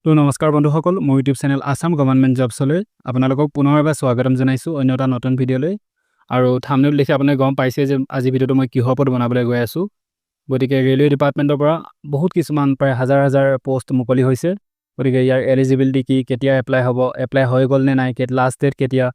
তো নমস্কাৰ বন্ধুসকল, মোৰ ইউটিউব চেনেল আসাম গভৰ্ণমেণ্ট জবছলৈ আপোনালোকক পুনৰ এবাৰ স্বাগতম জনাইছোঁ অন্য এটা নতুন ভিডিঅ'লৈ। আৰু থাম্বনেইল দেখি আপুনি গম পাইছে যে আজি ভিডিঅ'টো মই কিহৰ ওপৰত বনাবলৈ গৈ আছোঁ। গতিকে ৰেলৱে ডিপাৰ্টমেণ্টৰ পৰা বহুত কিছুমান প্ৰায় হাজাৰ হাজাৰ পোষ্ট মুকলি হৈছে। গতিকে ইয়াৰ এলিজিবিলিটি কি, কেতিয়া এপ্লাই হ'ব, এপ্লাই হৈ গ'ল নে নাই, লাষ্ট ডেট কেতিয়া,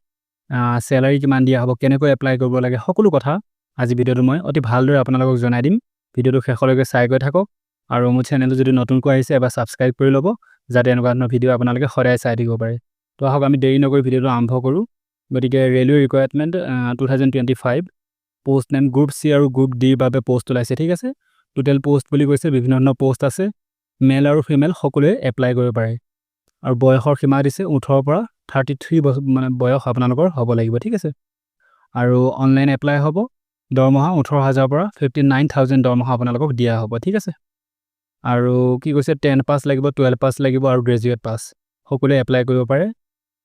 চেলাৰী কিমান দিয়া হ'ব, কেনেকৈ এপ্লাই কৰিব লাগে, সকলো কথা আজি ভিডিঅ'টো মই অতি ভালদৰে আপোনালোকক জনাই দিম। ভিডিঅ'টো শেষলৈকে চাই গৈ থাকক আৰু মোৰ চেনেলটো যদি নতুনকৈ আহিছে এবাৰ ছাবস্ক্ৰাইব কৰি ল'ব, যাতে এনেকুৱা ধৰণৰ ভিডিঅ' আপোনালোকে সদায় চাই থাকিব পাৰে। তো আহক আমি দেৰি নকৰি ভিডিঅ'টো আৰম্ভ কৰোঁ। গতিকে railway requirement 2025 post name group C আৰু গ্ৰুপ ডিৰ বাবে পোষ্ট ওলাইছে, ঠিক আছে। টোটেল পোষ্ট বুলি কৈছে, বিভিন্ন ধৰণৰ পোষ্ট আছে। মেল আৰু ফিমেল সকলোৱে এপ্লাই কৰিব পাৰে আৰু বয়সৰ সীমা দিছে 18 পৰা 33 বছৰ মানে বয়স আপোনালোকৰ হ'ব লাগিব, ঠিক আছে। আৰু অনলাইন এপ্লাই হ'ব। দৰমহা 18,000 পৰা 59,000 দৰমহা আপোনালোকক দিয়া হ'ব, ঠিক আছে। আৰু কি কৈছে 10 পাছ লাগিব, 12 পাছ লাগিব আৰু গ্ৰেজুৱেট পাছ সকলোৱে এপ্লাই কৰিব পাৰে।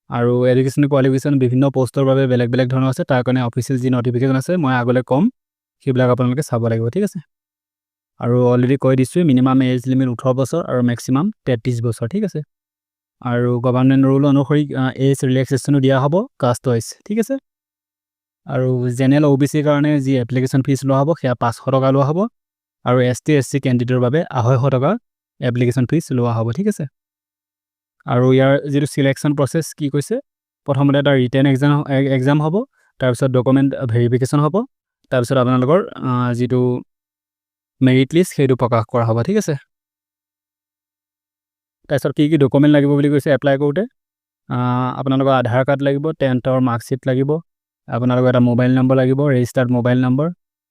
আৰু এডুকেশ্যন কোৱালিফিকেশ্যন বিভিন্ন পোষ্টৰ বাবে বেলেগ বেলেগ ধৰণৰ আছে। তাৰ কাৰণে অফিচিয়েল যি নটিফিকেশ্যন আছে মই আগলৈ ক'ম, সেইবিলাক আপোনালোকে চাব লাগিব, ঠিক আছে। আৰু অলৰেডি কৈ দিছোঁ মিনিমাম এজ লিমিট 18 বছৰ আৰু মেক্সিমাম 33 বছৰ, ঠিক আছে। আৰু গভৰ্ণমেণ্ট ৰুল অনুসৰি এজ ৰিলেক্সেশ্যনো দিয়া হ'ব কাষ্ট ৱাইজ, ঠিক আছে। আৰু জেনেৰেল OBC কাৰণে যি এপ্লিকেশ্যন ফিজ লোৱা হ'ব সেয়া 500 টকা লোৱা হ'ব। আৰু ST SC কেণ্ডিডেটৰ বাবে 250 টকা এপ্লিকেশ্যন ফিজ লোৱা হ'ব, ঠিক আছে। আৰু ইয়াৰ যিটো চিলেকশ্যন প্ৰচেছ কি কৈছে, প্ৰথমতে এটা ৰিটেন এক্সাম হ'ব, তাৰপিছত ডকুমেণ্ট ভেৰিফিকেশ্যন হ'ব, তাৰপিছত আপোনালোকৰ যিটো মেৰিট লিষ্ট সেইটো প্ৰকাশ কৰা হ'ব, ঠিক আছে। তাৰপিছত কি কি ডকুমেণ্ট লাগিব বুলি কৈছে এপ্লাই কৰোঁতে, আপোনালোকৰ আধাৰ কাৰ্ড লাগিব, 10th মাৰ্কশ্বিট লাগিব, আপোনালোকৰ এটা মোবাইল নম্বৰ লাগিব, registered mobile number,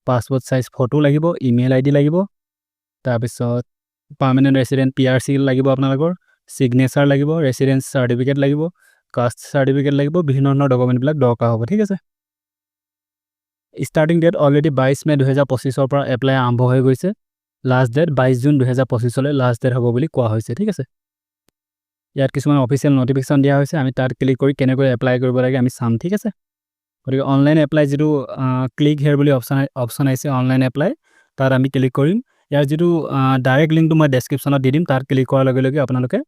passport size photo লাগিব, ইমেইল ID লাগিব, তাৰপিছত পাৰ্মানেণ্ট ৰেচিডেণ্ট PRC লাগিব, আপোনালোকৰ ছিগনেচাৰ লাগিব, ৰেচিডেঞ্চ চাৰ্টিফিকেট লাগিব, কাষ্ট চাৰ্টিফিকেট লাগিব, বিভিন্ন ধৰণৰ ডকুমেণ্টবিলাক দৰকাৰ হ'ব, ঠিক আছে। ষ্টাৰ্টিং ডেট অলৰেডি 22 মে 2025 পৰা এপ্লাই আৰম্ভ হৈ গৈছে। Last date 22 June 2025 last date হ'ব বুলি কোৱা হৈছে, ঠিক আছে। ইয়াত কিছুমান অফিচিয়েল নটিফিকেশ্যন দিয়া হৈছে, আমি তাত ক্লিক কৰি কেনেকৈ এপ্লাই কৰিব লাগে আমি চাম, ঠিক আছে। গতিকে অনলাইন এপ্লাই যিটো ক্লিক হেয়াৰ বুলি অপশ্যন আহিছে অনলাইন এপ্লাই, তাত আমি ক্লিক কৰিম। ইয়াৰ যিটো ডাইৰেক্ট লিংকটো মই ডেছক্ৰিপশ্যনত দি দিম, তাত ক্লিক কৰাৰ লগে লগে আপোনালোকে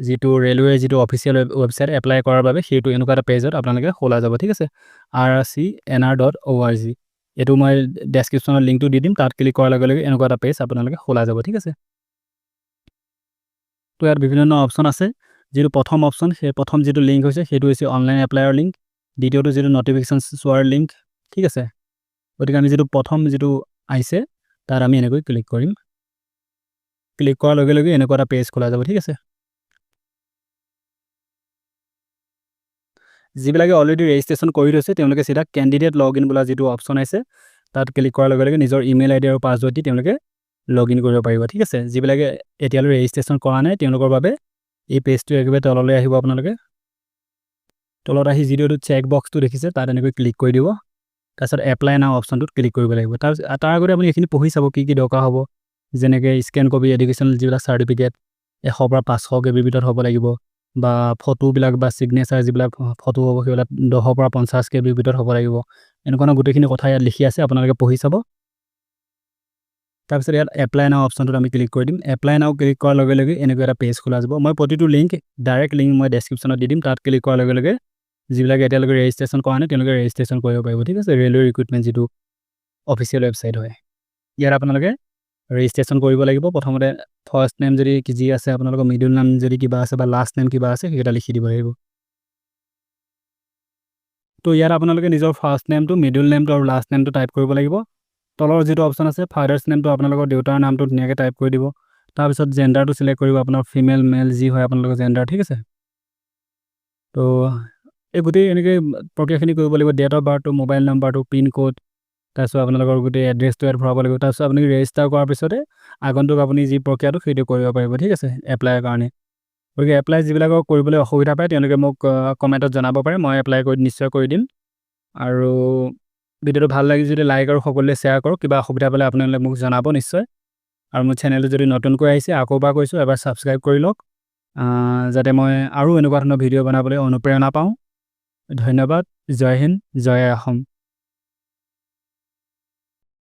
যিটো ৰেলৱে যিটো অফিচিয়েল ৱেবছাইট এপ্লাই কৰাৰ বাবে সেইটো এনেকুৱা এটা পেজত আপোনালোকে খোলা যাব, ঠিক আছে। rrcnr.org এইটো মই ডেছক্ৰিপশ্যনত লিংকটো দি দিম, তাত ক্লিক কৰাৰ লগে লগে এনেকুৱা এটা পেজ আপোনালোকে খোলা যাব, ঠিক আছে। তো ইয়াত বিভিন্ন ধৰণৰ অপশ্যন আছে। যিটো প্ৰথম অপশ্যন, সেই প্ৰথম যিটো লিংক হৈছে সেইটো হৈছে অনলাইন এপ্লাইৰ লিংক, দ্বিতীয়টো যিটো নটিফিকেশ্যন চোৱাৰ লিংক, ঠিক আছে। গতিকে আমি যিটো প্ৰথম যিটো আহিছে তাত আমি এনেকৈ ক্লিক কৰিম। ক্লিক কৰাৰ লগে লগে এনেকুৱা এটা পেজ খোলা যাব, ঠিক আছে। যিবিলাকে অলৰেডি ৰেজিষ্ট্ৰেশ্যন কৰি থৈছে তেওঁলোকে চিধা কেণ্ডিডেট লগ ইন বোলা যিটো অপশ্যন আছে তাত ক্লিক কৰাৰ লগে লগে নিজৰ ইমেইল ID আৰু পাছৱৰ্ড দি তেওঁলোকে লগ ইন কৰিব পাৰিব, ঠিক আছে। যিবিলাকে এতিয়ালৈ ৰেজিষ্ট্ৰেশ্যন কৰা নাই তেওঁলোকৰ বাবে এই পেজটো একেবাৰে তললৈ আহিব। আপোনালোকে তলত আহি যিটো চেক বক্সটো দেখিছে তাত এনেকৈ ক্লিক কৰি দিব, তাৰপিছত এপ্লাই নাও অপশ্যনটোত ক্লিক কৰিব লাগিব। তাৰ আগতে আপুনি এইখিনি পঢ়ি চাব কি কি দৰকাৰ হ'ব, যেনেকৈ স্কেন কপি এডুকেশ্যনেল যিবিলাক চাৰ্টিফিকেট 100 পৰা 500 KB ভিতৰত হ'ব লাগিব, বা ফটোবিলাক বা ছিগনেচাৰ যিবিলাক ফটো হ'ব সেইবিলাক 10 পৰা 50 KB ভিতৰত হ'ব লাগিব। এনেকুৱা গোটেইখিনি কথা ইয়াত লিখি আছে, আপোনালোকে পঢ়ি চাব। তাৰপিছত ইয়াত এপ্লাই নাও অপশ্যনটোত আমি ক্লিক কৰি দিম। এপ্লাই নাও ক্লিক কৰাৰ লগে লগে এনেকুৱা এটা পেজ খোলা যাব। মই প্ৰতিটো লিংক ডাইৰেক্ট লিংক মই ডেছক্ৰিপশ্যনত দি দিম, তাত ক্লিক কৰাৰ লগে লগে যিবিলাকে এতিয়ালৈকে ৰেজিষ্ট্ৰেশ্যন কৰা নাই তেওঁলোকে ৰেজিষ্ট্ৰেশ্যন কৰিব পাৰিব, ঠিক আছে। ৰেলৱে ৰিক্ৰুটমেণ্ট যিটো অফিচিয়েল ৱেবছাইট হয়, ইয়াত আপোনালোকে ৰেজিষ্ট্ৰেশ্যন কৰিব লাগিব। প্ৰথমতে ফাৰ্ষ্ট নেম যদি যি আছে আপোনালোকৰ, মিডল নেম যদি কিবা আছে বা লাষ্ট নেম কিবা আছে সেইকেইটা লিখি দিব লাগিব। তো ইয়াত আপোনালোকে নিজৰ ফাৰ্ষ্ট নেমটো, মিডল নেমটো আৰু লাষ্ট নেমটো টাইপ কৰিব লাগিব। তলৰ যিটো অপশ্যন আছে ফাদাৰ্ছ নেমটো আপোনালোকৰ দেউতাৰ নামটো ধুনীয়াকৈ টাইপ কৰি দিব। তাৰপিছত জেণ্ডাৰটো চিলেক্ট কৰিব, আপোনাৰ ফিমেল মেল যি হয় আপোনালোকৰ জেণ্ডাৰ, ঠিক আছে। তো এই গোটেই এনেকৈ প্ৰক্ৰিয়াখিনি কৰিব লাগিব। ডেট অফ বাৰ্থটো, মোবাইল নাম্বাৰটো, পিনক'ড, তাৰপিছত আপোনালোকৰ গোটেই এড্ৰেছটো ইয়াত ভৰাব লাগিব। তাৰপিছত আপুনি ৰেজিষ্টাৰ কৰাৰ পিছতে আগন্তুক আপুনি যি প্ৰক্ৰিয়াটো সেইটো কৰিব পাৰিব, ঠিক আছে, এপ্লাইৰ কাৰণে। গতিকে এপ্লাই যিবিলাকৰ কৰিবলৈ অসুবিধা পায় তেওঁলোকে মোক কমেণ্টত জনাব পাৰে, মই এপ্লাই কৰি নিশ্চয় কৰি দিম। আৰু ভিডিঅ'টো ভাল লাগে যদি লাইক আৰু সকলোৱে শ্বেয়াৰ কৰক। কিবা অসুবিধা পালে আপোনালোকে মোক জনাব নিশ্চয়। আৰু মোৰ চেনেলটো যদি নতুনকৈ আহিছে আকৌ এবাৰ কৈছোঁ এবাৰ ছাবস্ক্ৰাইব কৰি লওক, যাতে মই আৰু এনেকুৱা ধৰণৰ ভিডিঅ' বনাবলৈ অনুপ্ৰেৰণা পাওঁ। ধন্যবাদ। জয় হিন্দ, জয় অসম।